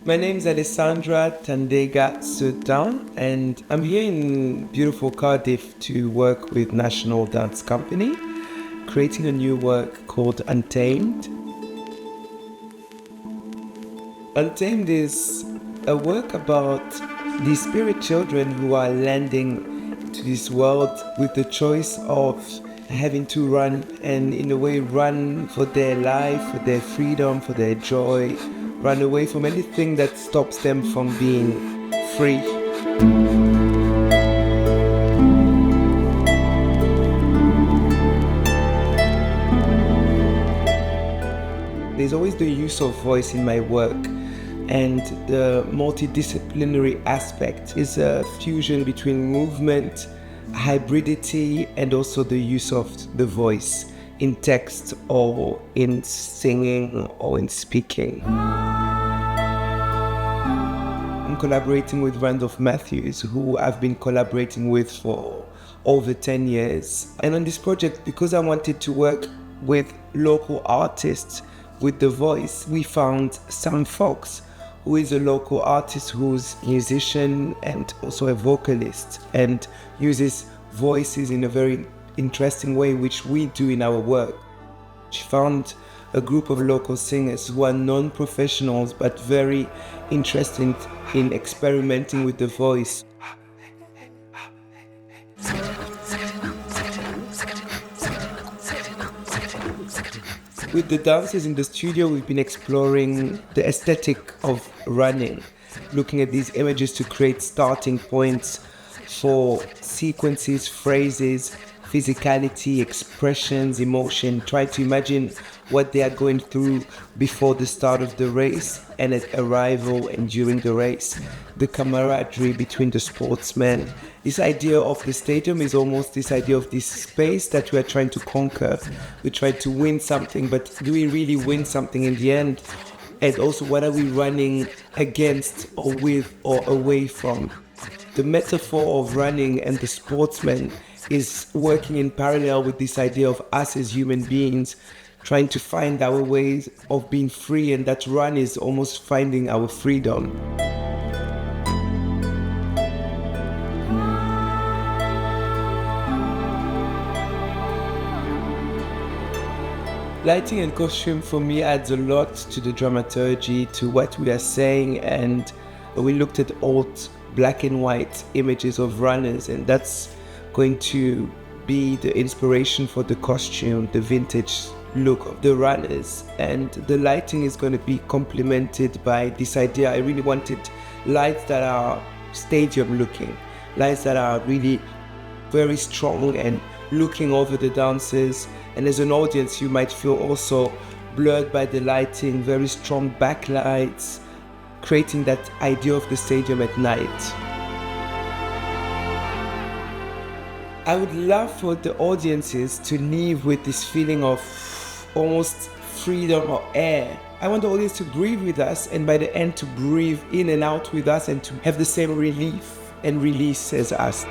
My name is Alesandra Seutin, and I'm here in beautiful Cardiff to work with National Dance Company, creating a new work called Untamed. Untamed is a work about the spirit children who are landing to this world with the choice of having to run, and in a way run for their life, for their freedom, for their joy, run away from anything that stops them from being free. There's always the use of voice in my work, and the multidisciplinary aspect is a fusion between movement, hybridity, and also the use of the voice in text or in singing or in speaking. I'm collaborating with Randolph Matthews, who I've been collaborating with for over 10 years. And on this project, because I wanted to work with local artists with the voice, we found Sam Fox, who is a local artist who's a musician and also a vocalist and uses voices in a very interesting way, which we do in our work. She found a group of local singers who are non-professionals but very interested in experimenting with the voice. With the dancers in the studio, we've been exploring the aesthetic of running, looking at these images to create starting points for sequences, phrases, physicality, expressions, emotion. Try to imagine what they are going through before the start of the race and at arrival and during the race. The camaraderie between the sportsmen. This idea of the stadium is almost this idea of this space that we are trying to conquer. We try to win something, but do we really win something in the end? And also, what are we running against or with or away from? The metaphor of running and the sportsman is working in parallel with this idea of us as human beings trying to find our ways of being free, and that run is almost finding our freedom. Lighting and costume for me adds a lot to the dramaturgy, to what we are saying, and we looked at old black and white images of runners, and that's going to be the inspiration for the costume, the vintage look of the runners. And the lighting is going to be complemented by this idea. I really wanted lights that are stadium looking, lights that are really very strong and looking over the dancers. And as an audience, you might feel also blurred by the lighting, very strong backlights, creating that idea of the stadium at night. I would love for the audiences to leave with this feeling of almost freedom or air. I want the audience to breathe with us, and by the end to breathe in and out with us and to have the same relief and release as us.